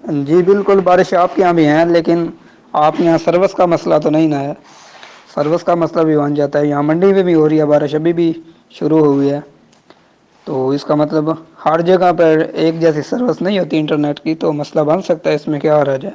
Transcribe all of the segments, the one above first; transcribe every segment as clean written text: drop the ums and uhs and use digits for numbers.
جی بالکل، بارش آپ کے یہاں بھی ہیں لیکن آپ یہاں سروس کا مسئلہ تو نہیں نا ہے؟ سروس کا مسئلہ بھی بن جاتا ہے، یہاں منڈی میں بھی ہو رہی ہے بارش، ابھی بھی شروع ہوئی ہے۔ تو اس کا مطلب ہر جگہ پر ایک جیسی سروس نہیں ہوتی انٹرنیٹ کی، تو مسئلہ بن سکتا ہے، اس میں کیا حرج ہے؟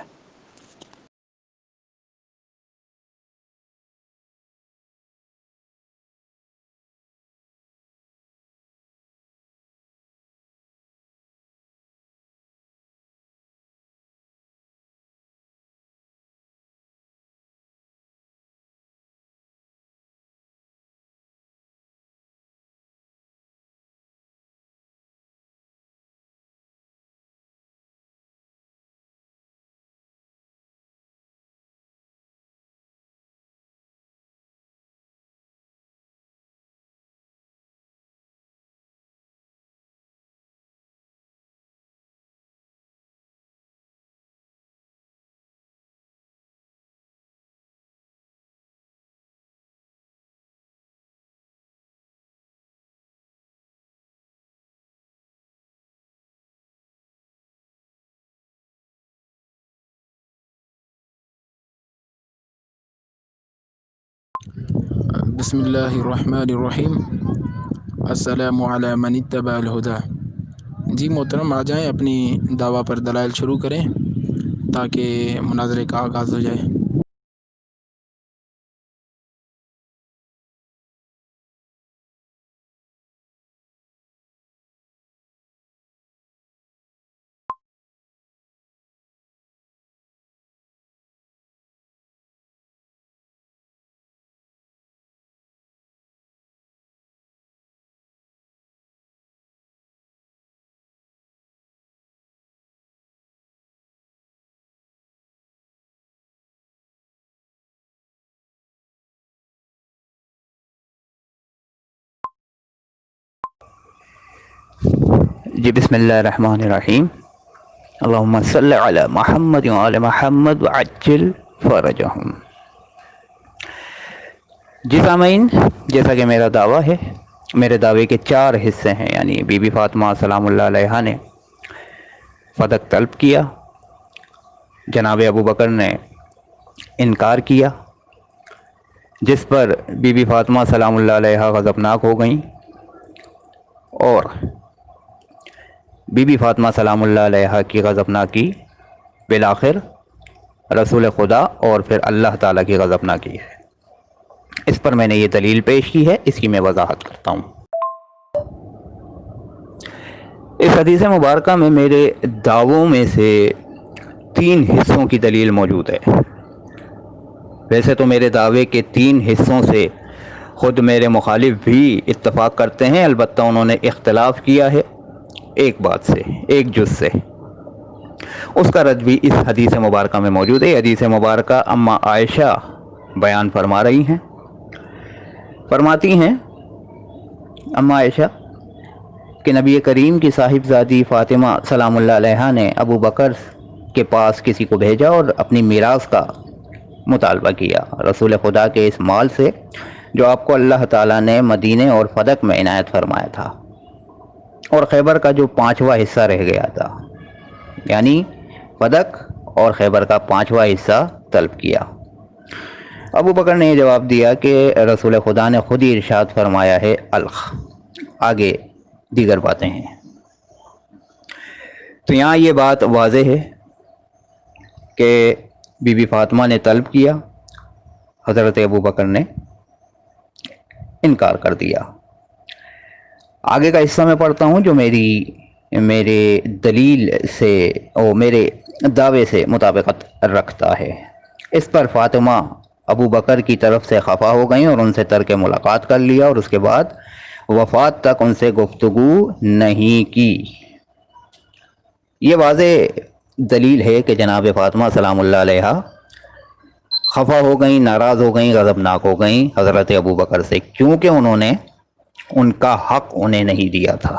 بسم اللہ الرحمن الرحیم۔ السلام علی من اتبع الہدی۔ جی محترم، آ جائیں، اپنی دعویٰ پر دلائل شروع کریں تاکہ مناظرے کا آغاز ہو جائے۔ جی بسم اللہ الرحمن الرحیم۔ اللہم صلی علی محمد وعلی محمد وعجل فرجہم۔ جی سامعین، جیسا کہ میرا دعویٰ ہے، میرے دعوے کے 4 حصے ہیں، یعنی بی بی فاطمہ سلام اللہ علیہا نے فدق طلب کیا، جناب ابو بکر نے انکار کیا، جس پر بی بی فاطمہ سلام اللہ علیہا غضبناک ہو گئیں، اور بی بی فاطمہ سلام اللہ علیہا کی غضبناکی بالآخر رسول خدا اور پھر اللہ تعالیٰ کی غضبناکی ہے۔ اس پر میں نے یہ دلیل پیش کی ہے، اس کی میں وضاحت کرتا ہوں۔ اس حدیث مبارکہ میں میرے دعووں میں سے 3 حصوں کی دلیل موجود ہے۔ ویسے تو میرے دعوے کے 3 حصوں سے خود میرے مخالف بھی اتفاق کرتے ہیں، البتہ انہوں نے اختلاف کیا ہے ایک بات سے، ایک جز سے۔ اس کا رد بھی اس حدیث مبارکہ میں موجود ہے۔ حدیث مبارکہ اما عائشہ بیان فرما رہی ہیں، فرماتی ہیں اما عائشہ کہ نبی کریم کی صاحبزادی فاطمہ سلام اللہ علیہا نے ابو بکر کے پاس کسی کو بھیجا اور اپنی میراث کا مطالبہ کیا، رسول خدا کے اس مال سے جو آپ کو اللہ تعالیٰ نے مدینے اور فدق میں عنایت فرمایا تھا، اور خیبر کا جو 5واں حصہ رہ گیا تھا، یعنی فدق اور خیبر کا 5واں حصہ طلب کیا۔ ابو بکر نے یہ جواب دیا کہ رسول خدا نے خود ہی ارشاد فرمایا ہے الخ، آگے دیگر باتیں ہیں۔ تو یہاں یہ بات واضح ہے کہ بی بی فاطمہ نے طلب کیا، حضرت ابو بکر نے انکار کر دیا۔ آگے کا حصہ میں پڑھتا ہوں جو میرے دلیل سے اور میرے دعوے سے مطابقت رکھتا ہے۔ اس پر فاطمہ ابو بکر کی طرف سے خفا ہو گئیں اور ان سے ترک ملاقات کر لیا، اور اس کے بعد وفات تک ان سے گفتگو نہیں کی۔ یہ واضح دلیل ہے کہ جناب فاطمہ سلام اللہ علیہا خفا ہو گئیں، ناراض ہو گئیں، غضبناک ہو گئیں حضرت ابو بکر سے، کیونکہ انہوں نے ان کا حق انہیں نہیں دیا تھا۔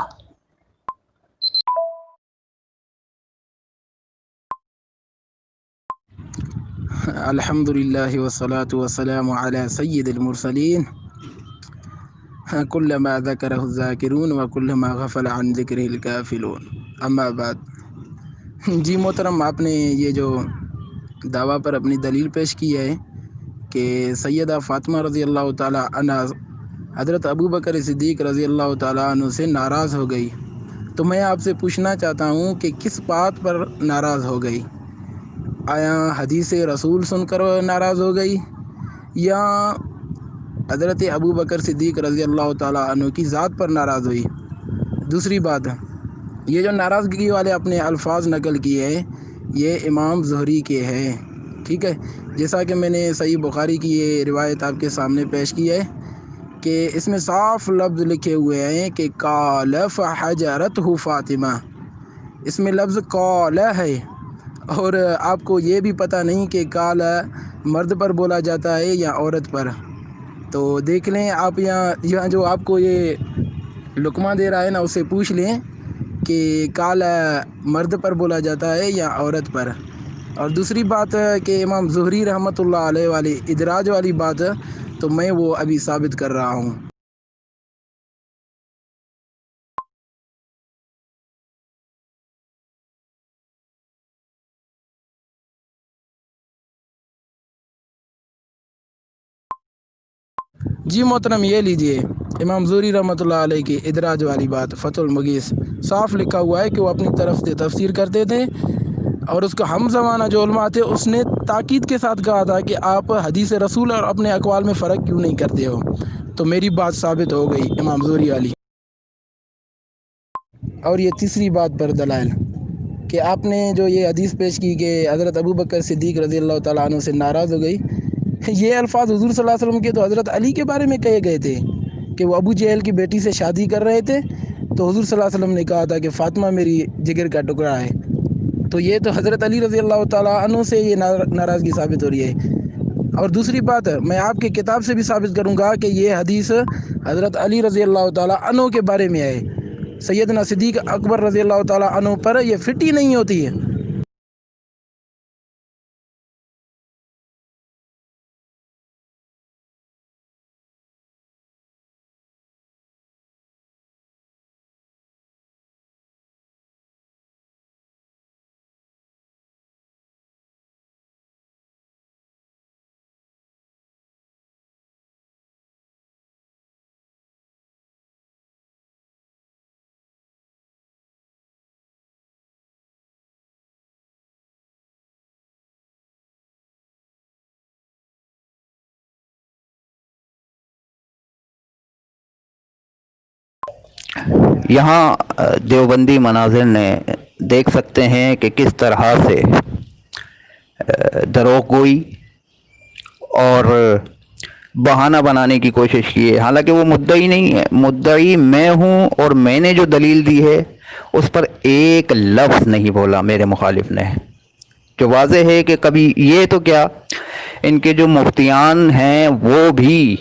الحمدللہ والصلاة والسلام علی سید المرسلین، کلما ذکرہ الذاکرون وکلما غفل عن ذکرہ الغافلون، اما بعد۔ جی محترم، آپ نے یہ جو دعویٰ پر اپنی دلیل پیش کی ہے کہ سیدہ فاطمہ رضی اللہ تعالیٰ عنہ حضرت ابو بکر صدیق رضی اللہ تعالیٰ عنہ سے ناراض ہو گئی، تو میں آپ سے پوچھنا چاہتا ہوں کہ کس بات پر ناراض ہو گئی؟ آیا حدیث رسول سن کر ناراض ہو گئی، یا حضرت ابو بکر صدیق رضی اللہ تعالیٰ عنہ کی ذات پر ناراض ہوئی؟ دوسری بات، یہ جو ناراضگی والے اپنے الفاظ نقل کیے ہیں یہ امام زہری کے ہیں، ٹھیک ہے؟ جیسا کہ میں نے صحیح بخاری کی یہ روایت آپ کے سامنے پیش کی ہے کہ اس میں صاف لفظ لکھے ہوئے ہیں کہ قال فحجرتہ فاطمہ، اس میں لفظ قال ہے، اور آپ کو یہ بھی پتہ نہیں کہ قال مرد پر بولا جاتا ہے یا عورت پر۔ تو دیکھ لیں آپ، یہاں جو آپ کو یہ لقمہ دے رہا ہے نا، اسے پوچھ لیں کہ قال مرد پر بولا جاتا ہے یا عورت پر۔ اور دوسری بات کہ امام زہری رحمۃ اللہ علیہ والی ادراج والی بات، تو میں وہ ابھی ثابت کر رہا ہوں۔ جی محترم، یہ لیجئے امام زہری رحمۃ اللہ علیہ کی ادراج والی بات، فتح المغیث، صاف لکھا ہوا ہے کہ وہ اپنی طرف سے تفسیر کرتے تھے، اور اس کا ہم زمانہ جو علماء تھے اس نے تاکید کے ساتھ کہا تھا کہ آپ حدیث رسول اور اپنے اقوال میں فرق کیوں نہیں کرتے ہو؟ تو میری بات ثابت ہو گئی امام زہری والی۔ اور یہ تیسری بات پر دلائل کہ آپ نے جو یہ حدیث پیش کی کہ حضرت ابو بکر صدیق رضی اللہ تعالیٰ عنہ سے ناراض ہو گئی، یہ الفاظ حضور صلی اللہ علیہ وسلم کے تو حضرت علی کے بارے میں کہے گئے تھے کہ وہ ابو جہل کی بیٹی سے شادی کر رہے تھے، تو حضور صلی اللہ علیہ وسلم نے کہا تھا کہ فاطمہ میری جگر کا ٹکڑا ہے۔ تو یہ تو حضرت علی رضی اللہ تعالیٰ عنہ سے یہ ناراضگی ثابت ہو رہی ہے۔ اور دوسری بات، میں آپ کی کتاب سے بھی ثابت کروں گا کہ یہ حدیث حضرت علی رضی اللہ تعالیٰ عنہ کے بارے میں ہے، سیدنا صدیق اکبر رضی اللہ تعالیٰ عنہ پر یہ فٹ ہی نہیں ہوتی ہے۔ یہاں دیوبندی مناظر نے دیکھ سکتے ہیں کہ کس طرح سے دروغ گوئی اور بہانہ بنانے کی کوشش کی ہے، حالانکہ وہ مدعی نہیں ہے، مدعی میں ہوں، اور میں نے جو دلیل دی ہے اس پر ایک لفظ نہیں بولا میرے مخالف نے، جو واضح ہے کہ کبھی یہ تو کیا، ان کے جو مفتیان ہیں وہ بھی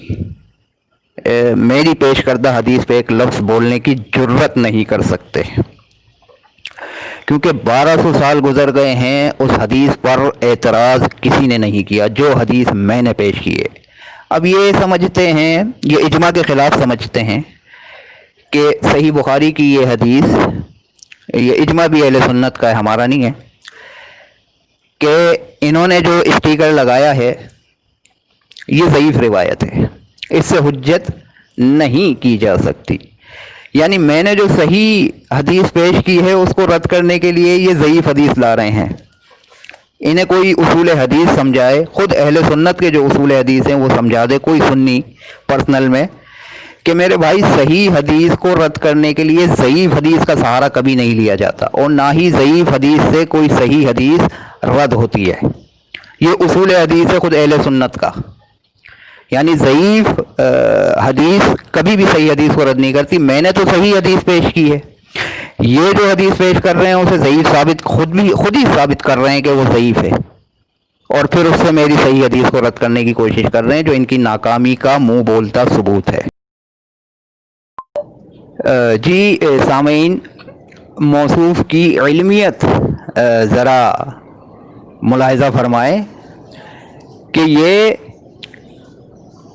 میری پیش کردہ حدیث پہ ایک لفظ بولنے کی جرت نہیں کر سکتے، کیونکہ 1200 سال گزر گئے ہیں، اس حدیث پر اعتراض کسی نے نہیں کیا جو حدیث میں نے پیش کی ہے۔ اب یہ سمجھتے ہیں، یہ اجماع کے خلاف سمجھتے ہیں کہ صحیح بخاری کی یہ حدیث، یہ اجماع بھی اہل سنت کا ہے، ہمارا نہیں ہے، کہ انہوں نے جو اسٹیکر لگایا ہے یہ ضعیف روایت ہے، اس سے حجت نہیں کی جا سکتی، یعنی میں نے جو صحیح حدیث پیش کی ہے اس کو رد کرنے کے لیے یہ ضعیف حدیث لا رہے ہیں۔ انہیں کوئی اصول حدیث سمجھائے، خود اہل سنت کے جو اصول حدیث ہیں وہ سمجھا دے کوئی سنی پرسنل میں، کہ میرے بھائی صحیح حدیث کو رد کرنے کے لیے ضعیف حدیث کا سہارا کبھی نہیں لیا جاتا، اور نہ ہی ضعیف حدیث سے کوئی صحیح حدیث رد ہوتی ہے، یہ اصول حدیث ہے خود اہل سنت کا، یعنی ضعیف حدیث کبھی بھی صحیح حدیث کو رد نہیں کرتی۔ میں نے تو صحیح حدیث پیش کی ہے، یہ جو حدیث پیش کر رہے ہیں اسے ضعیف ثابت خود ہی ثابت کر رہے ہیں کہ وہ ضعیف ہے، اور پھر اس سے میری صحیح حدیث کو رد کرنے کی کوشش کر رہے ہیں، جو ان کی ناکامی کا منہ بولتا ثبوت ہے۔ جی سامعین، موصوف کی علمیت ذرا ملاحظہ فرمائیں کہ یہ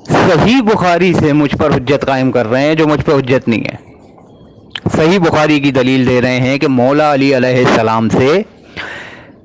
صحیح بخاری سے مجھ پر حجت قائم کر رہے ہیں جو مجھ پر حجت نہیں ہے۔ صحیح بخاری کی دلیل دے رہے ہیں کہ مولا علی علیہ السلام سے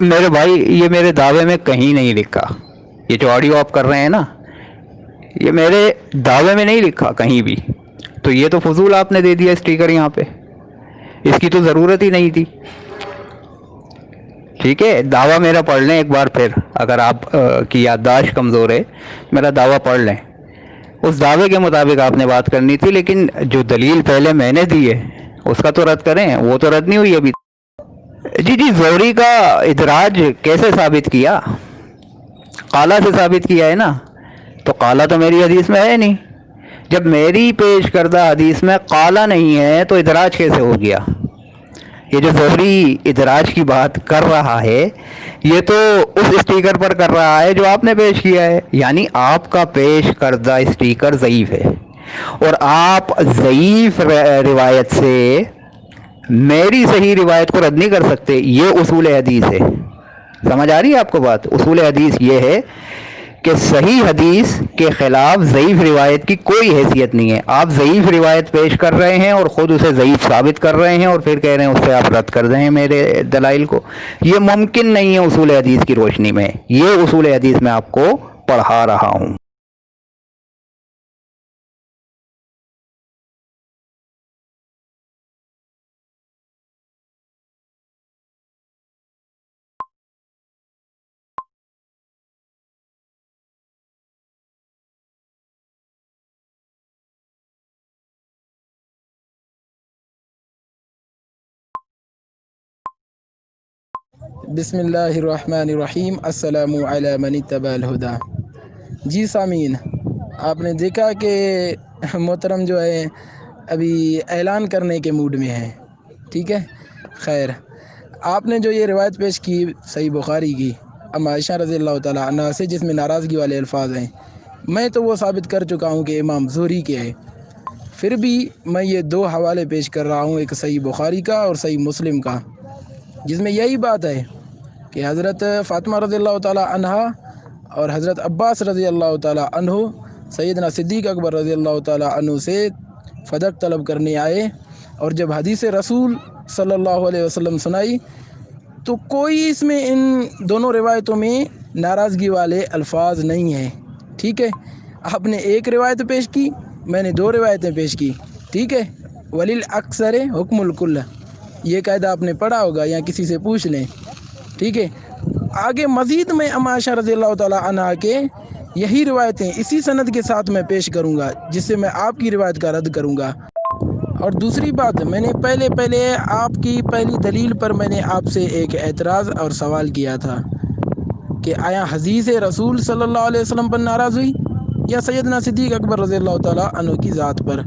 میرے بھائی یہ میرے دعوے میں کہیں نہیں لکھا، یہ جو آڈیو آپ کر رہے ہیں نا یہ میرے دعوے میں نہیں لکھا کہیں بھی، تو یہ تو فضول آپ نے دے دیا اسٹیکر یہاں پہ، اس کی تو ضرورت ہی نہیں تھی۔ ٹھیک ہے، دعویٰ میرا پڑھ لیں ایک بار پھر، اگر آپ کی یادداشت کمزور ہے میرا دعویٰ پڑھ لیں، اس دعوے کے مطابق آپ نے بات کرنی تھی، لیکن جو دلیل پہلے میں نے دی ہے اس کا تو رد کریں، وہ تو رد نہیں ہوئی ابھی۔ جی زہری کا ادراج کیسے ثابت کیا؟ قالا سے ثابت کیا ہے نا، تو قالا تو میری حدیث میں ہے نہیں، جب میری پیش کردہ حدیث میں قالا نہیں ہے تو ادراج کیسے ہو گیا؟ یہ جو زہری ادراج کی بات کر رہا ہے یہ تو اس اسٹیکر پر کر رہا ہے جو آپ نے پیش کیا ہے، یعنی آپ کا پیش کردہ اسٹیکر ضعیف ہے، اور آپ ضعیف روایت سے میری صحیح روایت کو رد نہیں کر سکتے، یہ اصول حدیث ہے۔ سمجھ آ رہی ہے آپ کو بات؟ اصول حدیث یہ ہے کہ صحیح حدیث کے خلاف ضعیف روایت کی کوئی حیثیت نہیں ہے۔ آپ ضعیف روایت پیش کر رہے ہیں اور خود اسے ضعیف ثابت کر رہے ہیں اور پھر کہہ رہے ہیں اس سے آپ رد کر دیں میرے دلائل کو، یہ ممکن نہیں ہے اصول حدیث کی روشنی میں، یہ اصول حدیث میں آپ کو پڑھا رہا ہوں۔ بسم اللہ الرحمن الرحیم، السلام علی من اتبع الہدی۔ جی سامعین، آپ نے دیکھا کہ محترم جو ہے ابھی اعلان کرنے کے موڈ میں ہے، ٹھیک ہے۔ خیر، آپ نے جو یہ روایت پیش کی صحیح بخاری کی ام عائشہ رضی اللہ تعالیٰ عنہا سے، جس میں ناراضگی والے الفاظ ہیں، میں تو وہ ثابت کر چکا ہوں کہ امام زہری کے ہے، پھر بھی میں یہ دو حوالے پیش کر رہا ہوں، ایک صحیح بخاری کا اور صحیح مسلم کا، جس میں یہی بات ہے کہ حضرت فاطمہ رضی اللہ تعالیٰ عنہا اور حضرت عباس رضی اللہ تعالیٰ عنہ سیدنا صدیق اکبر رضی اللہ تعالیٰ عنہ سے فدق طلب کرنے آئے، اور جب حدیث رسول صلی اللہ علیہ وسلم سنائی تو کوئی اس میں ان دونوں روایتوں میں ناراضگی والے الفاظ نہیں ہیں، ٹھیک ہے۔ آپ نے ایک روایت پیش کی، میں نے دو روایتیں پیش کی، ٹھیک ہے۔ وللاکثر حکم الکل، یہ قاعدہ آپ نے پڑھا ہوگا یا کسی سے پوچھ لیں، ٹھیک ہے۔ آگے مزید میں ام عائشہ رضی اللہ تعالیٰ عنہا کے یہی روایتیں اسی سند کے ساتھ میں پیش کروں گا، جس سے میں آپ کی روایت کا رد کروں گا۔ اور دوسری بات، میں نے پہلے آپ کی پہلی دلیل پر میں نے آپ سے ایک اعتراض اور سوال کیا تھا کہ آیا حدیث رسول صلی اللہ علیہ وسلم پر ناراض ہوئی یا سیدنا صدیق اکبر رضی اللہ تعالیٰ عنہ کی ذات پر،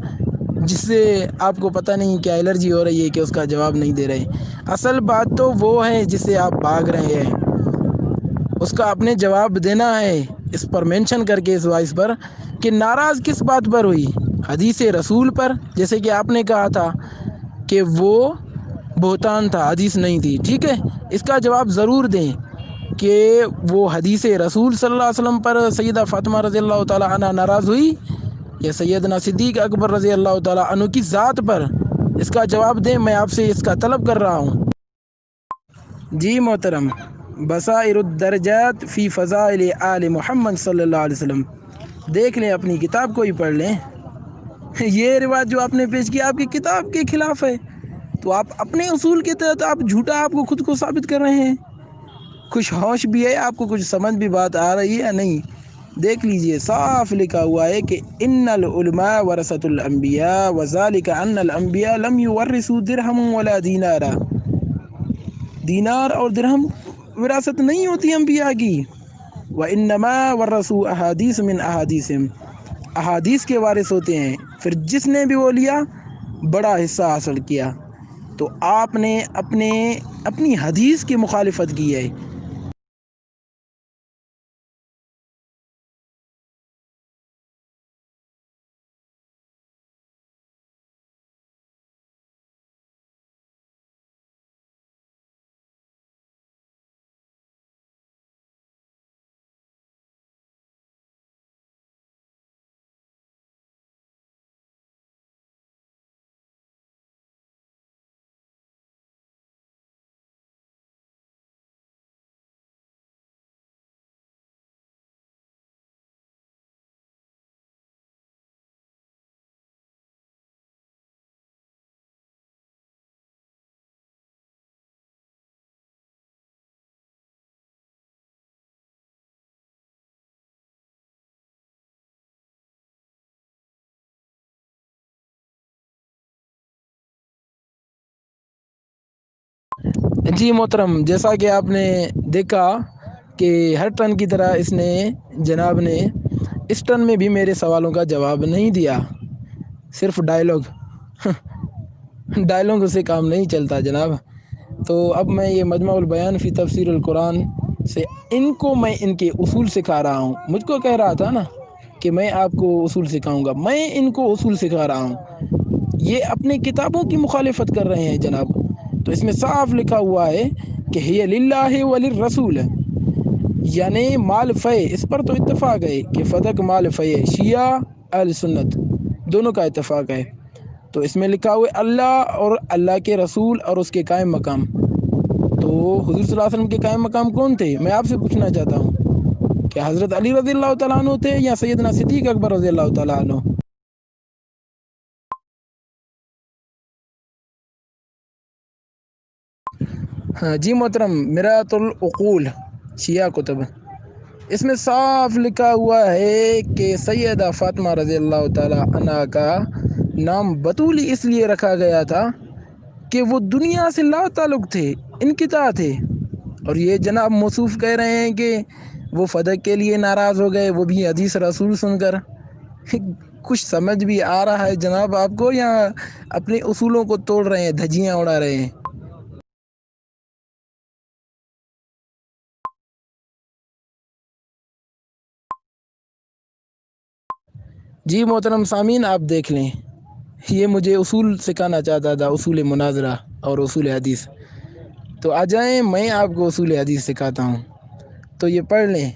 جس سے آپ کو پتہ نہیں کیا الرجی ہو رہی ہے کہ اس کا جواب نہیں دے رہے۔ اصل بات تو وہ ہے جس سے آپ بھاگ رہے ہیں، اس کا اپنے جواب دینا ہے، اس پر مینشن کر کے اس وائس پر کہ ناراض کس بات پر ہوئی، حدیث رسول پر، جیسے کہ آپ نے کہا تھا کہ وہ بہتان تھا، حدیث نہیں تھی، ٹھیک ہے۔ اس کا جواب ضرور دیں کہ وہ حدیث رسول صلی اللہ علیہ وسلم پر سیدہ فاطمہ رضی اللہ تعالیٰ عنہ ناراض ہوئی یا سیدنا صدیق اکبر رضی اللہ تعالیٰ عنہ کی ذات پر، اس کا جواب دیں، میں آپ سے اس کا طلب کر رہا ہوں۔ جی محترم، بصائر الدرجات فی فضائل آل محمد صلی اللہ علیہ وسلم، دیکھ لیں، اپنی کتاب کو ہی پڑھ لیں۔ یہ روایت جو آپ نے پیش کی آپ کی کتاب کے خلاف ہے، تو آپ اپنے اصول کے تحت آپ جھوٹا آپ کو خود کو ثابت کر رہے ہیں۔ کچھ ہوش بھی ہے آپ کو، کچھ سمجھ بھی بات آ رہی ہے یا نہیں؟ دیکھ لیجئے، صاف لکھا ہوا ہے کہ ان العلماء ورثۃ الانبیاء وذلک ان الانبیاء لم یورثوا درہما ولا دینارا، دینار اور درہم وراثت نہیں ہوتی انبیاء کی، وانما ورثوا احادیث من احادیثہم، احادیث کے وارث ہوتے ہیں، پھر جس نے بھی وہ لیا بڑا حصہ حاصل کیا۔ تو آپ نے اپنی حدیث کی مخالفت کی ہے، جی محترم، جیسا کہ آپ نے دیکھا کہ ہر ٹرن کی طرح اس نے جناب نے اس ٹرن میں بھی میرے سوالوں کا جواب نہیں دیا، صرف ڈائلوگوں سے کام نہیں چلتا جناب۔ تو اب میں یہ مجمع البیان فی تفسیر القرآن سے ان کو میں ان کے اصول سکھا رہا ہوں۔ مجھ کو کہہ رہا تھا نا کہ میں آپ کو اصول سکھاؤں گا، میں ان کو اصول سکھا رہا ہوں۔ یہ اپنے کتابوں کی مخالفت کر رہے ہیں جناب۔ تو اس میں صاف لکھا ہوا ہے کہ ہی للہ وللرسول، یعنی مال فے، اس پر تو اتفاق ہے کہ فدق مال فے شیعہ اہل سنت دونوں کا اتفاق ہے۔ تو اس میں لکھا ہوا ہے اللہ اور اللہ کے رسول اور اس کے قائم مقام۔ تو حضور صلی اللہ علیہ وسلم کے قائم مقام کون تھے؟ میں آپ سے پوچھنا چاہتا ہوں کہ حضرت علی رضی اللہ تعالیٰ عنہ تھے یا سیدنا صدیق اکبر رضی اللہ تعالیٰ عنہ؟ ہاں جی محترم، میرات العقول شیعہ کتب، اس میں صاف لکھا ہوا ہے کہ سیدہ فاطمہ رضی اللہ تعالیٰ عنہ کا نام بطولی اس لیے رکھا گیا تھا کہ وہ دنیا سے لا تعلق تھے، انقطاع تھے۔ اور یہ جناب موصوف کہہ رہے ہیں کہ وہ فدق کے لیے ناراض ہو گئے، وہ بھی حدیث رسول سن کر۔ کچھ سمجھ بھی آ رہا ہے جناب آپ کو، یا اپنے اصولوں کو توڑ رہے ہیں، دھجیاں اڑا رہے ہیں؟ جی محترم سامعین، آپ دیکھ لیں، یہ مجھے اصول سکھانا چاہتا تھا، اصول مناظرہ اور اصول حدیث۔ تو آ جائیں میں آپ کو اصول حدیث سکھاتا ہوں۔ تو یہ پڑھ لیں،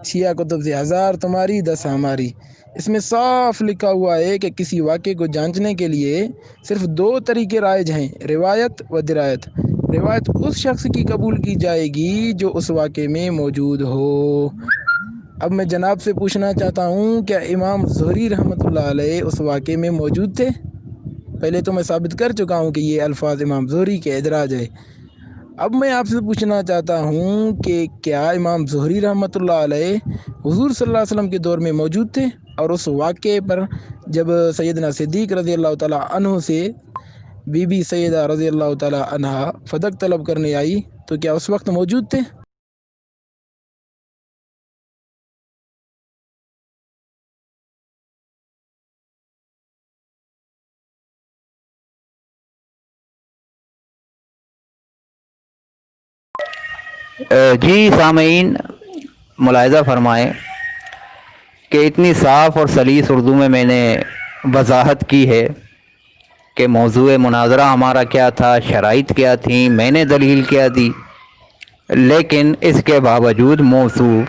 شیعہ کتب سے 1000 تمہاری 10 ہماری۔ اس میں صاف لکھا ہوا ہے کہ کسی واقعے کو جانچنے کے لیے صرف 2 طریقے رائج ہیں، روایت و درایت۔ روایت اس شخص کی قبول کی جائے گی جو اس واقعے میں موجود ہو۔ اب میں جناب سے پوچھنا چاہتا ہوں، کیا امام زہری رحمۃ اللہ علیہ اس واقعے میں موجود تھے؟ پہلے تو میں ثابت کر چکا ہوں کہ یہ الفاظ امام زہری کے ادراج ہے۔ اب میں آپ سے پوچھنا چاہتا ہوں کہ کیا امام زہری رحمۃ اللہ علیہ حضور صلی اللہ علیہ وسلم کے دور میں موجود تھے؟ اور اس واقعے پر جب سیدنا صدیق رضی اللہ تعالیٰ عنہ سے بی بی سیدہ رضی اللہ تعالیٰ عنہ فدق طلب کرنے آئی تو کیا اس وقت موجود تھے؟ جی سامعین، ملاحظہ فرمائیں کہ اتنی صاف اور سلیس اردو میں نے وضاحت کی ہے کہ موضوع مناظرہ ہمارا کیا تھا، شرائط کیا تھیں، میں نے دلیل کیا دی، لیکن اس کے باوجود موضوع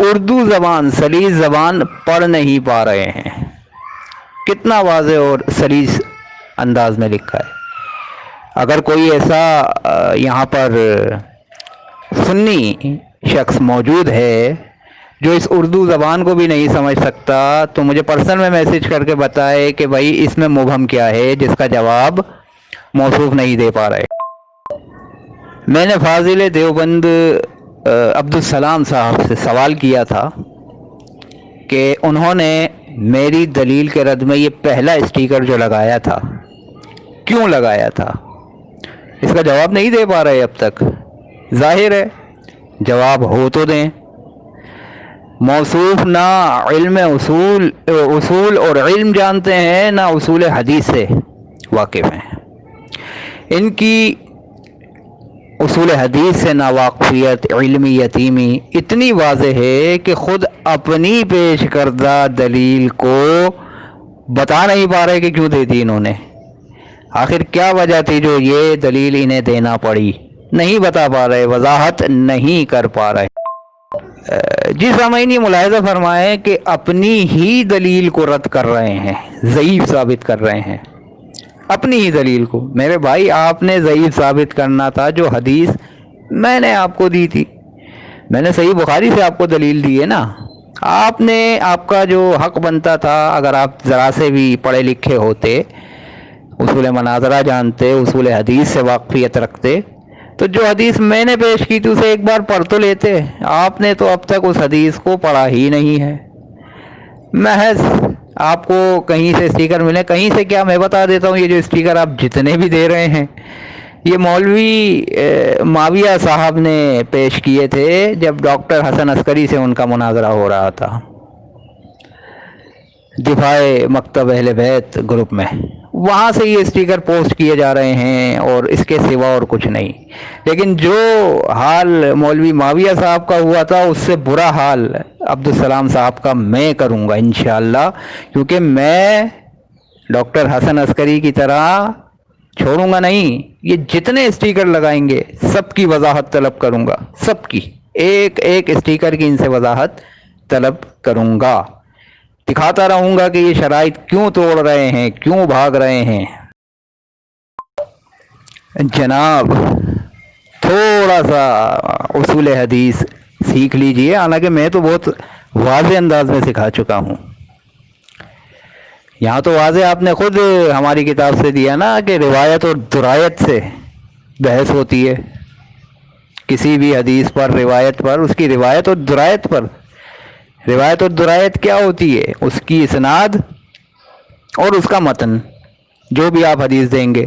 اردو زبان، سلیس زبان پڑھ نہیں پا رہے ہیں۔ کتنا واضح اور سلیس انداز میں لکھا ہے۔ اگر کوئی ایسا یہاں پر سنی شخص موجود ہے جو اس اردو زبان کو بھی نہیں سمجھ سکتا تو مجھے پرسنل میں میسج کر کے بتائے کہ بھائی اس میں مبہم کیا ہے جس کا جواب موصوف نہیں دے پا رہے۔ میں نے فاضل دیوبند عبدالسلام صاحب سے سوال کیا تھا کہ انہوں نے میری دلیل کے رد میں یہ پہلا اسٹیکر جو لگایا تھا کیوں لگایا تھا، اس کا جواب نہیں دے پا رہے اب تک۔ ظاہر ہے جواب ہو تو دیں۔ موصوف نہ علم اصول اور علم جانتے ہیں، نہ اصول حدیث سے واقف ہیں۔ ان کی اصول حدیث سے ناواقفیت علمی یتیمی اتنی واضح ہے کہ خود اپنی پیش کردہ دلیل کو بتا نہیں پا رہے کہ کیوں دے دی انہوں نے۔ آخر کیا وجہ تھی جو یہ دلیل انہیں دینا پڑی؟ نہیں بتا پا رہے، وضاحت نہیں کر پا رہے۔ جی سامعین، یہ ملاحظہ فرمائیں کہ اپنی ہی دلیل کو رد کر رہے ہیں، ضعیف ثابت کر رہے ہیں اپنی ہی دلیل کو۔ میرے بھائی، آپ نے ضعیف ثابت کرنا تھا جو حدیث میں نے آپ کو دی تھی۔ میں نے صحیح بخاری سے آپ کو دلیل دی ہے نا۔ آپ کا جو حق بنتا تھا، اگر آپ ذرا سے بھی پڑھے لکھے ہوتے، اصول مناظرہ جانتے، اصول حدیث سے واقفیت رکھتے، تو جو حدیث میں نے پیش کی تھی اسے ایک بار پڑھ تو لیتے۔ آپ نے تو اب تک اس حدیث کو پڑھا ہی نہیں ہے۔ محض آپ کو کہیں سے اسٹیکر ملے، کہیں سے کیا، میں بتا دیتا ہوں، یہ جو اسٹیکر آپ جتنے بھی دے رہے ہیں یہ مولوی معاویہ صاحب نے پیش کیے تھے جب ڈاکٹر حسن عسکری سے ان کا مناظرہ ہو رہا تھا دفاع مکتب اہل بیت گروپ میں. وہاں سے یہ اسٹیکر پوسٹ کیے جا رہے ہیں اور اس کے سوا اور کچھ نہیں. لیکن جو حال مولوی معاویہ صاحب کا ہوا تھا اس سے برا حال عبدالسلام صاحب کا میں کروں گا انشاءاللہ، کیونکہ میں ڈاکٹر حسن عسکری کی طرح چھوڑوں گا نہیں. یہ جتنے اسٹیکر لگائیں گے سب کی وضاحت طلب کروں گا، سب کی ایک ایک اسٹیکر کی ان سے وضاحت طلب کروں گا. دکھاتا رہوں گا کہ یہ شرائط کیوں توڑ رہے ہیں، کیوں بھاگ رہے ہیں. جناب تھوڑا سا اصول حدیث سیکھ لیجئے، حالانکہ میں تو بہت واضح انداز میں سکھا چکا ہوں. یہاں تو واضح آپ نے خود ہماری کتاب سے دیا نا کہ روایت اور درایت سے بحث ہوتی ہے. کسی بھی حدیث پر، روایت پر، اس کی روایت اور درایت پر. روایت اور درایت کیا ہوتی ہے؟ اس کی اسناد اور اس کا متن. جو بھی آپ حدیث دیں گے،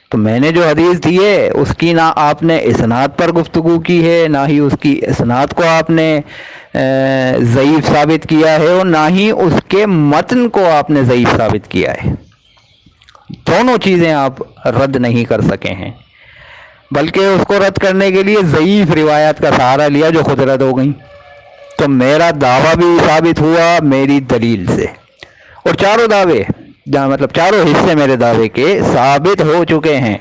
تو میں نے جو حدیث دی ہے اس کی نہ آپ نے اسناد پر گفتگو کی ہے، نہ ہی اس کی اسناد کو آپ نے ضعیف ثابت کیا ہے، اور نہ ہی اس کے متن کو آپ نے ضعیف ثابت کیا ہے. دونوں چیزیں آپ رد نہیں کر سکے ہیں، بلکہ اس کو رد کرنے کے لیے ضعیف روایات کا سہارا لیا جو خود رد ہو گئیں. تو میرا دعویٰ بھی ثابت ہوا میری دلیل سے، اور چاروں دعوے مطلب چاروں حصے میرے دعوے کے ثابت ہو چکے ہیں.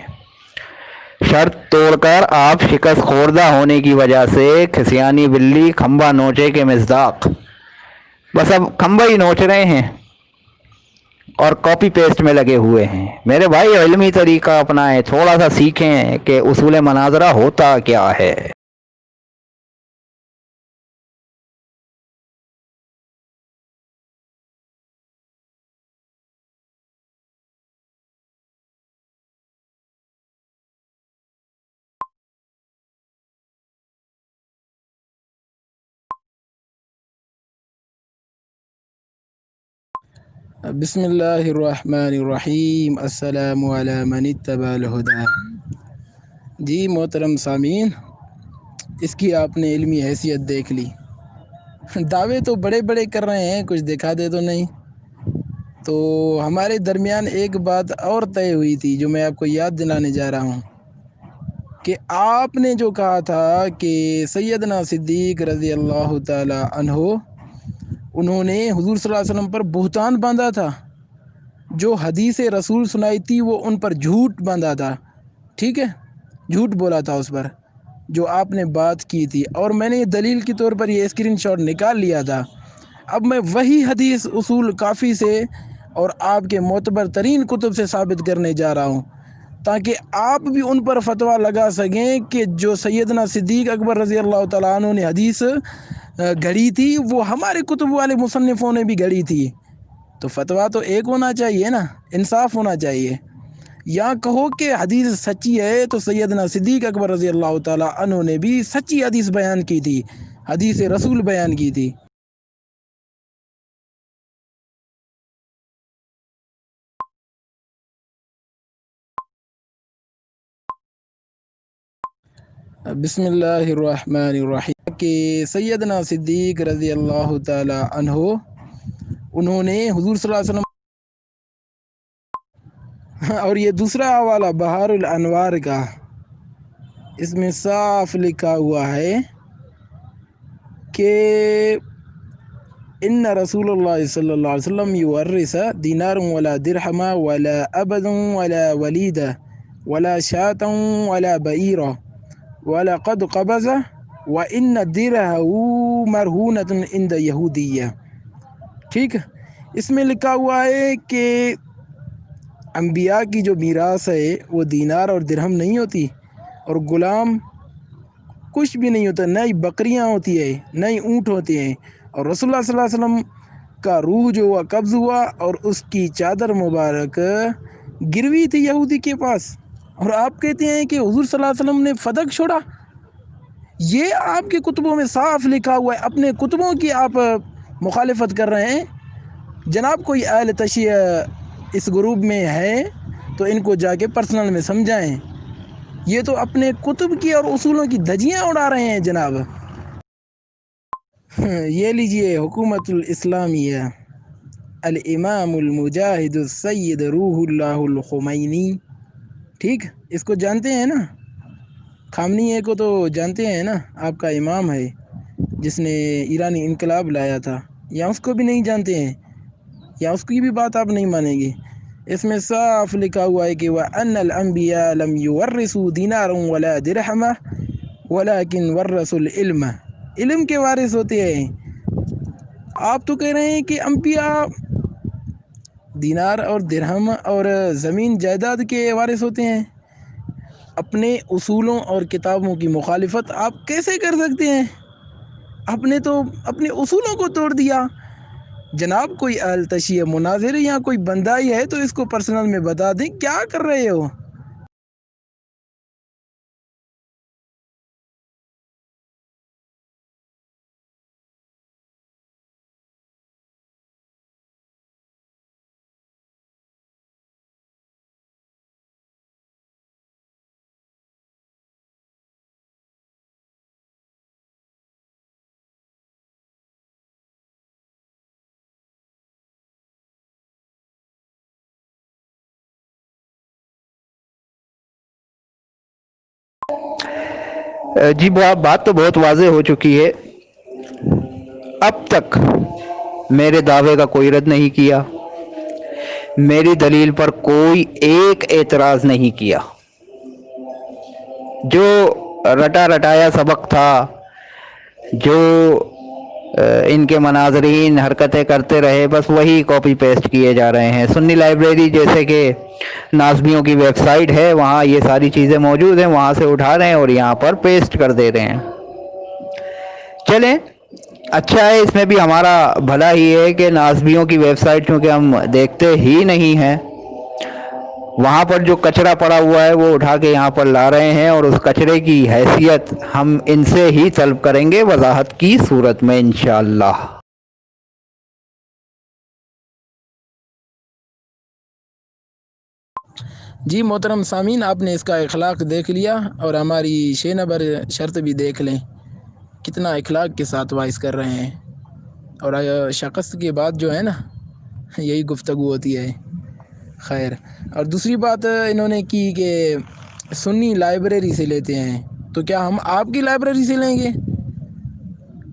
شرط توڑ کر آپ شکست خوردہ ہونے کی وجہ سے کھسیانی بلی کھمبا نوچے کے مصداق، بس اب کھمبا ہی نوچ رہے ہیں اور کاپی پیسٹ میں لگے ہوئے ہیں. میرے بھائی علمی طریقہ اپنائیں، تھوڑا سا سیکھیں کہ اصول مناظرہ ہوتا کیا ہے. بسم اللہ الرحمن الرحیم. السلام علی من اتبع الہدی. جی محترم سامعین، اس کی آپ نے علمی حیثیت دیکھ لی. دعوے تو بڑے بڑے کر رہے ہیں، کچھ دکھا دے تو نہیں. تو ہمارے درمیان ایک بات اور طے ہوئی تھی جو میں آپ کو یاد دلانے جا رہا ہوں، کہ آپ نے جو کہا تھا کہ سیدنا صدیق رضی اللہ تعالی عنہ انہوں نے حضور صلی اللہ علیہ وسلم پر بہتان باندھا تھا. جو حدیث رسول سنائی تھی وہ ان پر جھوٹ باندھا تھا. ٹھیک ہے، جھوٹ بولا تھا اس پر جو آپ نے بات کی تھی، اور میں نے یہ دلیل کے طور پر یہ اسکرین شاٹ نکال لیا تھا. اب میں وہی حدیث اصول کافی سے اور آپ کے معتبر ترین کتب سے ثابت کرنے جا رہا ہوں، تاکہ آپ بھی ان پر فتویٰ لگا سکیں کہ جو سیدنا صدیق اکبر رضی اللہ تعالیٰ عنہ نے حدیث گھڑی تھی وہ ہمارے کتب والے مصنفوں نے بھی گھڑی تھی. تو فتویٰ تو ایک ہونا چاہیے نا، انصاف ہونا چاہیے. یا کہو کہ حدیث سچی ہے تو سیدنا صدیق اکبر رضی اللہ تعالیٰ عنہ نے بھی سچی حدیث بیان کی تھی، حدیث رسول بیان کی تھی. بسم اللہ الرحمن الرحیم. کہ سیدنا صدیق رضی اللہ تعالی عنہ انہوں نے حضور صلی اللہ علیہ وسلم، اور یہ دوسرا حوالہ بہار الانوار کا، اس میں صاف لکھا ہوا ہے کہ ان رسول اللہ صلی اللہ علیہ وسلم یورث دینار ولا درہم ولا عبد ولا ولید ولا شاة ولا بعیرہ وَلَقَدْ قَبَضَ وَإِنَّ دِرْهَهُ مَرْهُونَةٌ عِنْدَ يَهُودِيَّةٍ. ٹھیک ہے، اس میں لکھا ہوا ہے کہ انبیاء کی جو میراث ہے وہ دینار اور درہم نہیں ہوتی، اور غلام کچھ بھی نہیں ہوتا، نہ ہی بکریاں ہوتی ہے نہ ہی اونٹ ہوتے ہیں. اور رسول اللہ صلی اللہ علیہ وسلم کا روح جو ہوا قبض ہوا، اور اس کی چادر مبارک گروی تھی یہودی کے پاس، اور آپ کہتے ہیں کہ حضور صلی اللہ علیہ وسلم نے فدق چھوڑا. یہ آپ کے کتبوں میں صاف لکھا ہوا ہے، اپنے کتبوں کی آپ مخالفت کر رہے ہیں. جناب کوئی اہل تشیع اس گروپ میں ہے تو ان کو جا کے پرسنل میں سمجھائیں. یہ تو اپنے کتب کی اور اصولوں کی دھجیاں اڑا رہے ہیں جناب۔ یہ لیجئے حکومت الاسلامیہ، الامام المجاہد السید روح اللہ الخمینی، ٹھیک، اس کو جانتے ہیں نا؟ خامنئی کو تو جانتے ہیں نا، آپ کا امام ہے جس نے ایرانی انقلاب لایا تھا، یا اس کو بھی نہیں جانتے ہیں؟ یا اس کی بھی بات آپ نہیں مانیں گے؟ اس میں صاف لکھا ہوا ہے کہ وَأَنَّ الْأَنْبِيَاءَ لَمْ يُوَرِّثُوا دِينَارًا وَلَا دِرْهَمًا وَلَكِنْ وَرَّثُوا الْعِلْمَ، علم کے وارث ہوتے ہیں۔ آپ تو کہہ رہے ہیں کہ انبیاء دینار اور درہم اور زمین جائیداد کے وارث ہوتے ہیں۔ اپنے اصولوں اور کتابوں کی مخالفت آپ کیسے کر سکتے ہیں؟ آپ نے تو اپنے اصولوں کو توڑ دیا جناب۔ کوئی اہل تشیع مناظر یا کوئی بندہ ہی ہے تو اس کو پرسنل میں بتا دیں کیا کر رہے ہو۔ جی بات تو بہت واضح ہو چکی ہے۔ اب تک میرے دعوے کا کوئی رد نہیں کیا، میری دلیل پر کوئی ایک اعتراض نہیں کیا۔ جو رٹا رٹایا سبق تھا، جو ان کے مناظرین حرکتیں کرتے رہے، بس وہی کاپی پیسٹ کیے جا رہے ہیں۔ سنی لائبریری جیسے کہ ناظمیوں کی ویب سائٹ ہے، وہاں یہ ساری چیزیں موجود ہیں، وہاں سے اٹھا رہے ہیں اور یہاں پر پیسٹ کر دے رہے ہیں۔ چلیں، اچھا ہے، اس میں بھی ہمارا بھلا ہی ہے کہ ناظمیوں کی ویب سائٹ چونکہ ہم دیکھتے ہی نہیں ہیں، وہاں پر جو کچرا پڑا ہوا ہے وہ اٹھا کے یہاں پر لا رہے ہیں، اور اس کچرے کی حیثیت ہم ان سے ہی طلب کریں گے وضاحت کی صورت میں انشاءاللہ۔ جی محترم سامعین، آپ نے اس کا اخلاق دیکھ لیا، اور ہماری شے نمبر شرط بھی دیکھ لیں، کتنا اخلاق کے ساتھ وائس کر رہے ہیں۔ اور شکست کے بعد جو ہے نا، یہی گفتگو ہوتی ہے۔ خیر، اور دوسری بات انہوں نے کی کہ سنی لائبریری سے لیتے ہیں، تو کیا ہم آپ کی لائبریری سے لیں گے؟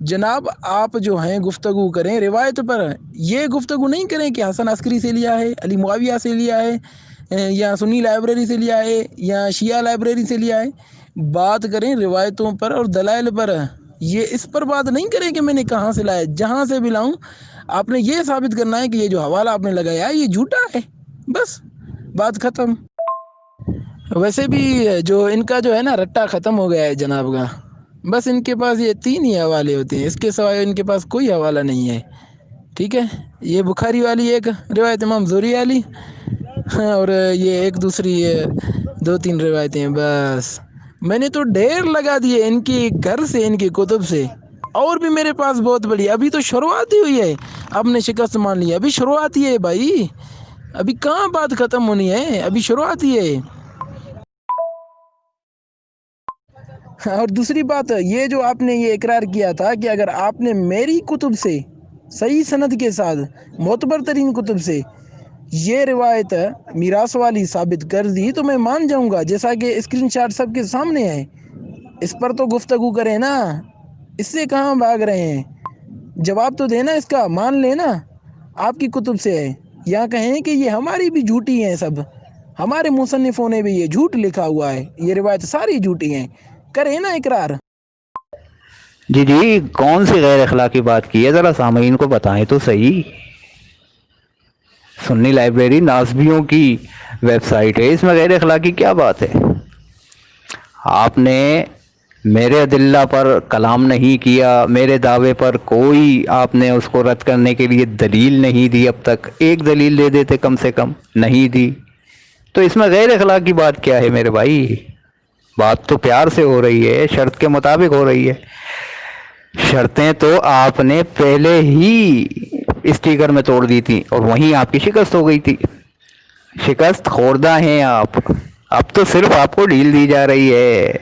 جناب آپ جو ہیں گفتگو کریں روایت پر، یہ گفتگو نہیں کریں کہ حسن عسکری سے لیا ہے، علی معاویہ سے لیا ہے، یا سنی لائبریری سے لیا ہے، یا شیعہ لائبریری سے لیا ہے۔ بات کریں روایتوں پر اور دلائل پر، یہ اس پر بات نہیں کریں کہ میں نے کہاں سے لایا۔ جہاں سے بھی لاؤں، آپ نے یہ ثابت کرنا ہے کہ یہ جو حوالہ آپ نے لگایا ہے یہ جھوٹا ہے، بس بات ختم۔ ویسے بھی جو ان کا جو ہے نا رٹا ختم ہو گیا ہے جناب کا، بس ان کے پاس یہ 3 ہی حوالے ہوتے ہیں، اس کے سوائے ان کے پاس کوئی حوالہ نہیں ہے، ٹھیک ہے؟ یہ بخاری والی ایک روایت امام زہری والی، اور یہ ایک دوسری 2-3 روایتیں، بس میں نے تو ڈھیر لگا دیے ان کی گھر سے، ان کی کتب سے، اور بھی میرے پاس بہت بڑی، ابھی تو شروعات ہی ہوئی ہے۔ آپ نے شکست مان لی، ابھی شروعات ہی ہے بھائی، ابھی کہاں بات ختم ہونی ہے، ابھی شروعات ہی ہے۔ اور دوسری بات، یہ جو آپ نے یہ اقرار کیا تھا کہ اگر آپ نے میری کتب سے صحیح سند کے ساتھ معتبر ترین کتب سے یہ روایت میراث والی ثابت کر دی تو میں مان جاؤں گا، جیسا کہ اسکرین شاٹ سب کے سامنے ہے۔ اس پر تو گفتگو کریں نا، اس سے کہاں بھاگ رہے ہیں؟ جواب تو دینا اس کا، مان لینا آپ کی کتب سے ہے، یا کہیں کہ یہ ہماری بھی جھوٹی ہیں، سب ہمارے مصنفوں نے بھی یہ جھوٹ لکھا ہوا ہے، یہ روایت ساری جھوٹی ہیں، کریں نا اقرار۔ جی کون سی غیر اخلاقی بات کی ہے، ذرا سامعین کو بتائیں تو صحیح۔ سنی لائبریری ناظمیوں کی ویب سائٹ ہے، اس میں غیر اخلاقی کیا بات ہے؟ آپ نے میرے ادلہ پر کلام نہیں کیا، میرے دعوے پر کوئی آپ نے اس کو رد کرنے کے لیے دلیل نہیں دی، اب تک ایک دلیل دے دیتے کم سے کم، نہیں دی، تو اس میں غیر اخلاقی بات کیا ہے میرے بھائی؟ بات تو پیار سے ہو رہی ہے، شرط کے مطابق ہو رہی ہے۔ شرطیں تو آپ نے پہلے ہی اسٹیکر میں توڑ دی تھی، اور وہیں آپ کی شکست ہو گئی تھی۔ شکست خوردہ ہیں آپ، اب تو صرف آپ کو ڈیل دی جا رہی ہے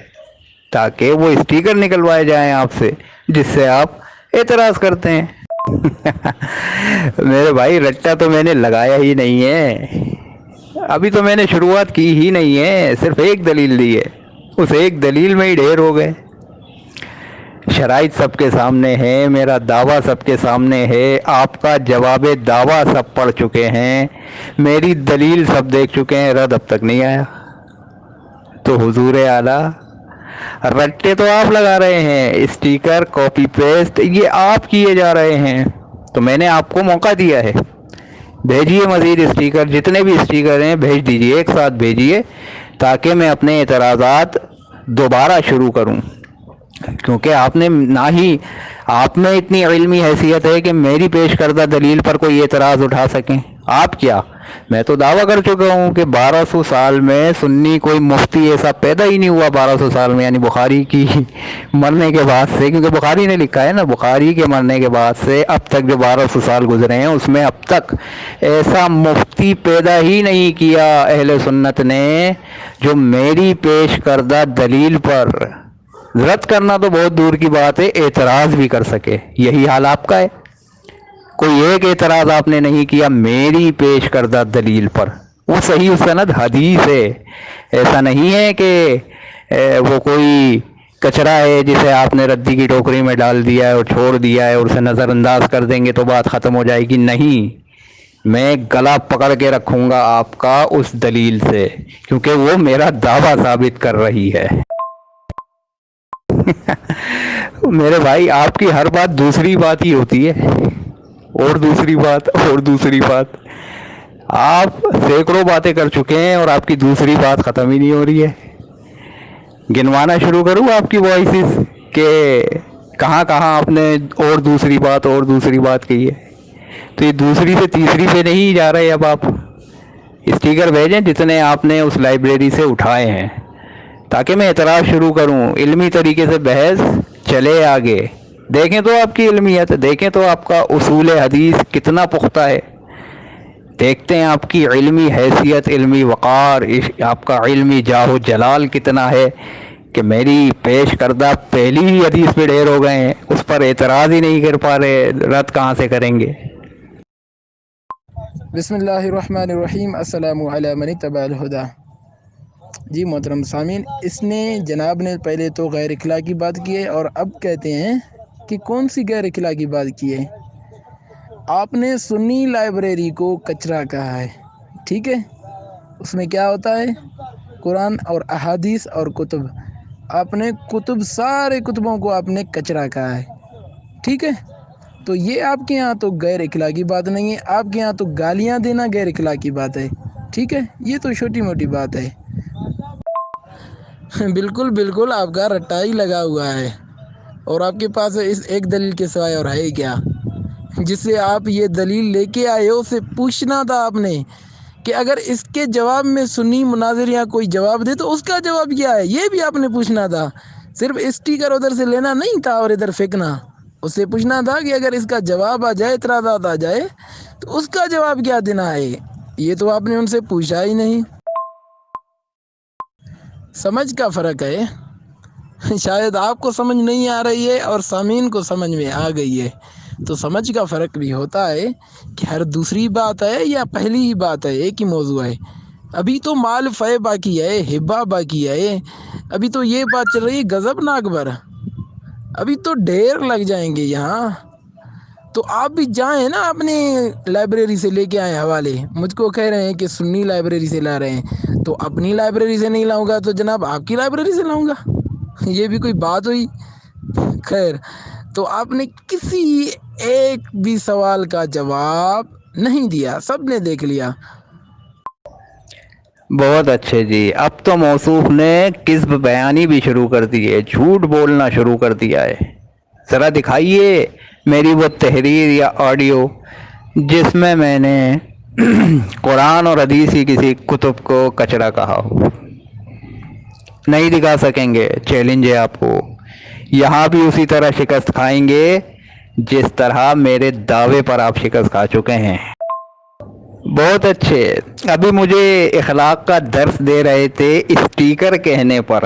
تاکہ وہ اسٹیکر نکلوائے جائیں آپ سے جس سے آپ اعتراض کرتے ہیں۔ میرے بھائی رٹا تو میں نے لگایا ہی نہیں ہے، ابھی تو میں نے شروعات کی ہی نہیں ہے، صرف ایک دلیل دی ہے، اس ایک دلیل میں ہی ڈھیر ہو گئے۔ شرائط سب کے سامنے ہے، میرا دعویٰ سب کے سامنے ہے، آپ کا جواب دعویٰ سب پڑھ چکے ہیں، میری دلیل سب دیکھ چکے ہیں، رد اب تک نہیں آیا۔ تو حضور اعلیٰ رٹے تو آپ لگا رہے ہیں، اسٹیکر کاپی پیسٹ یہ آپ کیے جا رہے ہیں، تو میں نے آپ کو موقع دیا ہے، بھیجیے مزید اسٹیکر، جتنے بھی اسٹیکر ہیں بھیج دیجیے، ایک ساتھ بھیجیے تاکہ میں اپنے اعتراضات دوبارہ شروع کروں، کیونکہ آپ نے نہ ہی آپ میں اتنی علمی حیثیت ہے کہ میری پیش کردہ دلیل پر کوئی اعتراض اٹھا سکیں۔ آپ کیا، میں تو دعویٰ کر چکا ہوں کہ 1200 سال میں سنی کوئی مفتی ایسا پیدا ہی نہیں ہوا 1200 سال میں، یعنی بخاری کی مرنے کے بعد سے، کیونکہ بخاری نے لکھا ہے نا، بخاری کے مرنے کے بعد سے اب تک جو 1200 سال گزرے ہیں اس میں اب تک ایسا مفتی پیدا ہی نہیں کیا اہل سنت نے جو میری پیش کردہ دلیل پر رد کرنا تو بہت دور کی بات ہے، اعتراض بھی کر سکے۔ یہی حال آپ کا ہے، کوئی ایک اعتراض آپ نے نہیں کیا میری پیش کردہ دلیل پر، وہ صحیح سند حدیث ہے، ایسا نہیں ہے کہ وہ کوئی کچرا ہے جسے آپ نے ردی کی ٹوکری میں ڈال دیا ہے اور چھوڑ دیا ہے اور اسے نظر انداز کر دیں گے تو بات ختم ہو جائے گی۔ نہیں، میں گلا پکڑ کے رکھوں گا آپ کا اس دلیل سے، کیونکہ وہ میرا دعویٰ ثابت کر رہی ہے۔ میرے بھائی آپ کی ہر بات دوسری بات ہی ہوتی ہے، اور دوسری بات اور دوسری بات، آپ سینکڑوں باتیں کر چکے ہیں اور آپ کی دوسری بات ختم ہی نہیں ہو رہی ہے۔ گنوانا شروع کروں آپ کی وائسز کہ کہاں کہاں آپ نے اور دوسری بات کہی ہے، تو یہ دوسری سے تیسری پہ نہیں جا رہے، اب آپ اسٹیکر بھیجیں جتنے آپ نے اس لائبریری سے اٹھائے ہیں تاکہ میں اعتراض شروع کروں، علمی طریقے سے بحث چلے آگے، دیکھیں تو آپ کی علمیت، دیکھیں تو آپ کا اصول حدیث کتنا پختہ ہے، دیکھتے ہیں آپ کی علمی حیثیت، علمی وقار، آپ کا علمی جاہ و جلال کتنا ہے کہ میری پیش کردہ پہلی ہی حدیث پہ ڈھیر ہو گئے ہیں، اس پر اعتراض ہی نہیں کر پا رہے، رد کہاں سے کریں گے؟ بسم اللہ الرحمن الرحیم، السلام علی من اتبع الہدی۔ جی محترم سامعین، اس نے جناب نے پہلے تو غیر اخلاقی بات کی ہے اور اب کہتے ہیں کہ کون سی غیر اخلاقی بات کی ہے۔ آپ نے سنی لائبریری کو کچرا کہا ہے، ٹھیک ہے، اس میں کیا ہوتا ہے؟ قرآن اور احادیث اور کتب، آپ نے کتب، سارے کتبوں کو آپ نے کچرا کہا ہے، ٹھیک ہے، تو یہ آپ کے ہاں تو غیر اخلاقی بات نہیں ہے، آپ کے ہاں تو گالیاں دینا غیر اخلاقی بات ہے، ٹھیک ہے، یہ تو چھوٹی موٹی بات ہے۔ بالکل بالکل، آپ کا رٹا ہی لگا ہوا ہے، اور آپ کے پاس اس ایک دلیل کے سوائے اور ہے کیا جس سے آپ یہ دلیل لے کے آئے ہو؟ اسے پوچھنا تھا آپ نے کہ اگر اس کے جواب میں سنی مناظر یا کوئی جواب دے تو اس کا جواب کیا ہے، یہ بھی آپ نے پوچھنا تھا، صرف اسٹیکر ادھر سے لینا نہیں تھا اور ادھر پھینکنا، اس سے پوچھنا تھا کہ اگر اس کا جواب آ جائے، اعتراضات آ جائے تو اس کا جواب کیا دینا ہے، یہ تو آپ نے ان سے پوچھا ہی نہیں۔ سمجھ کا فرق ہے، شاید آپ کو سمجھ نہیں آ رہی ہے اور سامعین کو سمجھ میں آ گئی ہے، تو سمجھ کا فرق بھی ہوتا ہے کہ ہر دوسری بات ہے یا پہلی ہی بات ہے، ایک ہی موضوع ہے۔ ابھی تو مال فے باقی ہے، ہبہ باقی ہے، ابھی تو یہ بات چل رہی ہے غضب ناک بر، ابھی تو ڈھیر لگ جائیں گے یہاں، تو آپ بھی جائیں نا اپنی لائبریری سے لے کے آئیں حوالے، مجھ کو کہہ رہے ہیں کہ سنی لائبریری سے لا رہے ہیں، تو اپنی لائبریری سے نہیں لاؤں گا تو جناب آپ کی لائبریری سے لاؤں گا، یہ بھی کوئی بات ہوئی؟ خیر، تو آپ نے کسی ایک بھی سوال کا جواب نہیں دیا، سب نے دیکھ لیا۔ بہت اچھے جی، اب تو موصوف نے کذب بیانی بھی شروع کر دی ہے، جھوٹ بولنا شروع کر دیا ہے۔ ذرا دکھائیے میری وہ تحریر یا آڈیو جس میں نے قرآن اور حدیث کی کسی کتب کو کچرا کہا ہو۔ نہیں دکھا سکیں گے، چیلنج ہے آپ کو، یہاں بھی اسی طرح شکست کھائیں گے جس طرح میرے دعوے پر آپ شکست کھا چکے ہیں۔ بہت اچھے. ابھی مجھے اخلاق کا درس دے رہے تھے اسٹیکر کہنے پر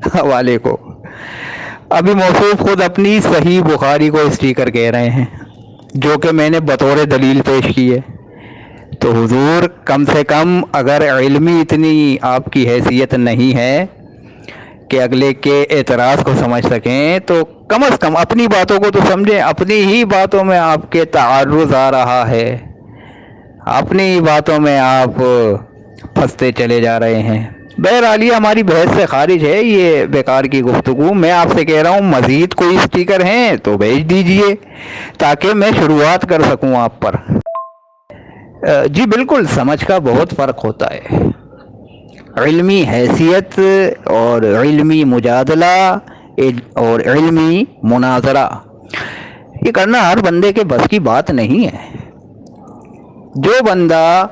حوالے کو. ابھی موصوف خود اپنی صحیح بخاری کو اسٹیکر کہہ رہے ہیں جو کہ میں نے بطور دلیل پیش کی ہے. تو حضور کم سے کم اگر علمی اتنی آپ کی حیثیت نہیں ہے کہ اگلے کے اعتراض کو سمجھ سکیں تو کم از کم اپنی باتوں کو تو سمجھیں. اپنی ہی باتوں میں آپ کے تعارض آ رہا ہے, اپنی ہی باتوں میں آپ پھنستے چلے جا رہے ہیں. بہرحال یہ ہماری بحث سے خارج ہے, یہ بیکار کی گفتگو. میں آپ سے کہہ رہا ہوں مزید کوئی اسٹیکر ہیں تو بھیج دیجئے تاکہ میں شروعات کر سکوں آپ پر. جی بالکل, سمجھ کا بہت فرق ہوتا ہے. علمی حیثیت اور علمی مجادلہ اور علمی مناظرہ یہ کرنا ہر بندے کے بس کی بات نہیں ہے. جو بندہ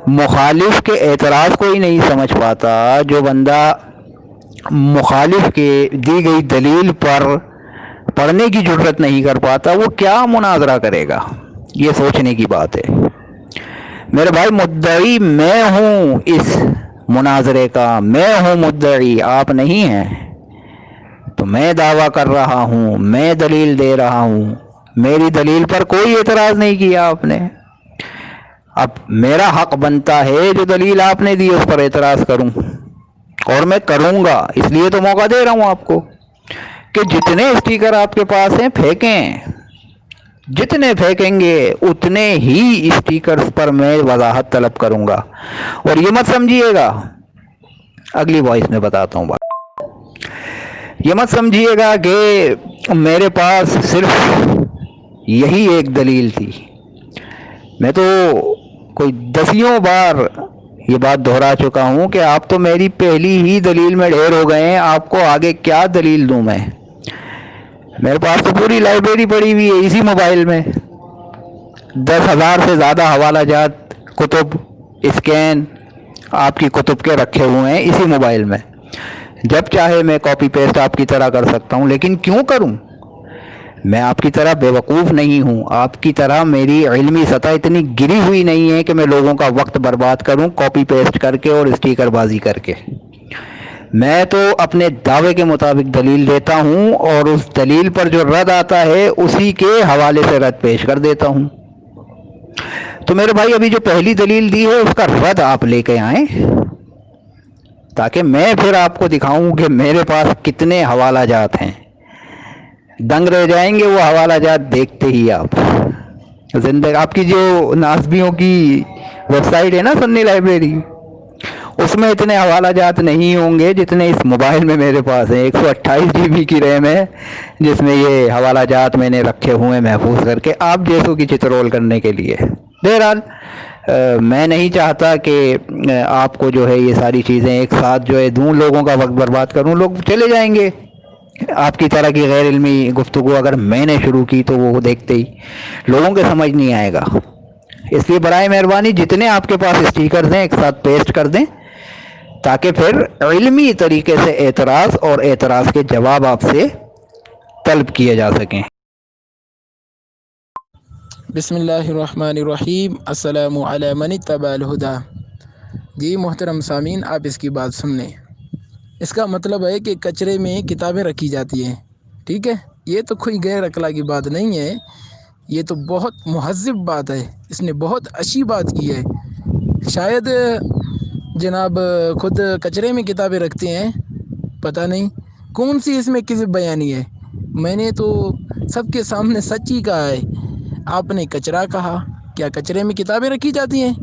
مخالف کے اعتراض کو ہی نہیں سمجھ پاتا, جو بندہ مخالف کے دی گئی دلیل پر پڑھنے کی جرات نہیں کر پاتا, وہ کیا مناظرہ کرے گا؟ یہ سوچنے کی بات ہے. میرے بھائی مدعی میں ہوں اس مناظرے کا, میں ہوں مدعی, آپ نہیں ہیں. تو میں دعویٰ کر رہا ہوں, میں دلیل دے رہا ہوں, میری دلیل پر کوئی اعتراض نہیں کیا آپ نے. اب میرا حق بنتا ہے جو دلیل آپ نے دی اس پر اعتراض کروں, اور میں کروں گا. اس لیے تو موقع دے رہا ہوں آپ کو کہ جتنے اسٹیکر آپ کے پاس ہیں پھینکیں, جتنے پھینکیں گے اتنے ہی اسٹیکرز پر میں وضاحت طلب کروں گا. اور یہ مت سمجھیے گا, اگلی وائس میں بتاتا ہوں بات, یہ مت سمجھیے گا کہ میرے پاس صرف یہی ایک دلیل تھی. میں تو کوئی دسیوں بار یہ بات دہرا چکا ہوں کہ آپ تو میری پہلی ہی دلیل میں ڈھیر ہو گئے ہیں, آپ کو آگے کیا دلیل دوں میں؟ میرے پاس تو پوری لائبریری پڑی ہوئی ہے اسی موبائل میں, 10,000 سے زیادہ حوالہ جات, کتب, اسکین آپ کی کتب کے رکھے ہوئے ہیں اسی موبائل میں. جب چاہے میں کاپی پیسٹ آپ کی طرح کر سکتا ہوں, لیکن کیوں کروں؟ میں آپ کی طرح بے وقوف نہیں ہوں, آپ کی طرح میری علمی سطح اتنی گری ہوئی نہیں ہے کہ میں لوگوں کا وقت برباد کروں کاپی پیسٹ کر کے اور اسٹیکر بازی کر کے. میں تو اپنے دعوے کے مطابق دلیل دیتا ہوں اور اس دلیل پر جو رد آتا ہے اسی کے حوالے سے رد پیش کر دیتا ہوں. تو میرے بھائی ابھی جو پہلی دلیل دی ہے اس کا رد آپ لے کے آئیں تاکہ میں پھر آپ کو دکھاؤں کہ میرے پاس کتنے حوالہ جات ہیں. دنگ رہ جائیں گے وہ حوالہ جات دیکھتے ہی آپ. زندگی آپ کی جو ناسبیوں کی ویب سائٹ ہے نا سنی لائبریری, اس میں اتنے حوالہ جات نہیں ہوں گے جتنے اس موبائل میں میرے پاس ہیں. 128 GB کی ریم ہے جس میں یہ حوالہ جات میں نے رکھے ہوئے محفوظ کر کے آپ جیسوں کی چترول کرنے کے لیے. بہرحال میں نہیں چاہتا کہ آپ کو جو ہے یہ ساری چیزیں ایک ساتھ جو ہے دوں, لوگوں کا وقت برباد کروں. لوگ چلے جائیں گے. آپ کی طرح کی غیر علمی گفتگو اگر میں نے شروع کی تو وہ دیکھتے ہی لوگوں کے سمجھ نہیں آئے گا. اس لیے برائے مہربانی جتنے آپ کے پاس اسٹیکرز ہیں ایک ساتھ پیسٹ کر دیں تاکہ پھر علمی طریقے سے اعتراض اور اعتراض کے جواب آپ سے طلب کیے جا سکیں. بسم اللہ الرحمن الرحیم. السلام علی من اتبع الہدی. جی محترم سامعین, آپ اس کی بات سن لیں. اس کا مطلب ہے کہ کچرے میں کتابیں رکھی جاتی ہیں, ٹھیک ہے. یہ تو کوئی غیر اخلاقی بات نہیں ہے, یہ تو بہت مہذب بات ہے. اس نے بہت اچھی بات کی ہے. شاید جناب خود کچرے میں کتابیں رکھتے ہیں, پتہ نہیں کون سی اس میں کذب بیانی ہے. میں نے تو سب کے سامنے سچ ہی کہا ہے. آپ نے کچرا کہا, کیا کچرے میں کتابیں رکھی جاتی ہیں؟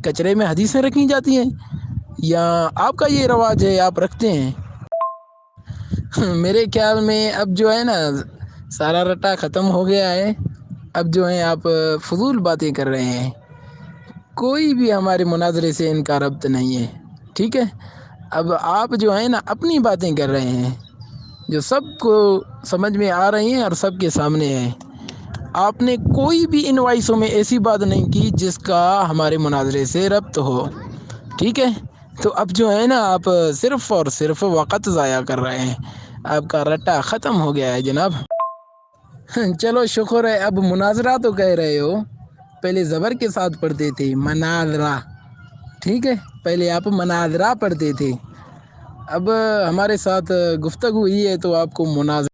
کچرے میں حدیثیں رکھی جاتی ہیں؟ یا آپ کا یہ رواج ہے آپ رکھتے ہیں؟ میرے خیال میں اب جو ہے نا سارا رٹا ختم ہو گیا ہے. اب جو ہے آپ فضول باتیں کر رہے ہیں. کوئی بھی ہمارے مناظرے سے ان کا ربط نہیں ہے, ٹھیک ہے. اب آپ جو ہے نا اپنی باتیں کر رہے ہیں جو سب کو سمجھ میں آ رہی ہیں اور سب کے سامنے ہیں. آپ نے کوئی بھی ان وائسوں میں ایسی بات نہیں کی جس کا ہمارے مناظرے سے ربط ہو, ٹھیک ہے. تو اب جو ہے نا آپ صرف اور صرف وقت ضائع کر رہے ہیں. آپ کا رٹا ختم ہو گیا ہے جناب. چلو شکر ہے, اب مناظرہ تو کہہ رہے ہو پہلے زبر کے ساتھ پڑھتے تھے مناظرہ، ٹھیک ہے، پہلے آپ مناظرہ پڑھتے تھے، اب ہمارے ساتھ گفتگو ہوئی ہے تو آپ کو مناظرہ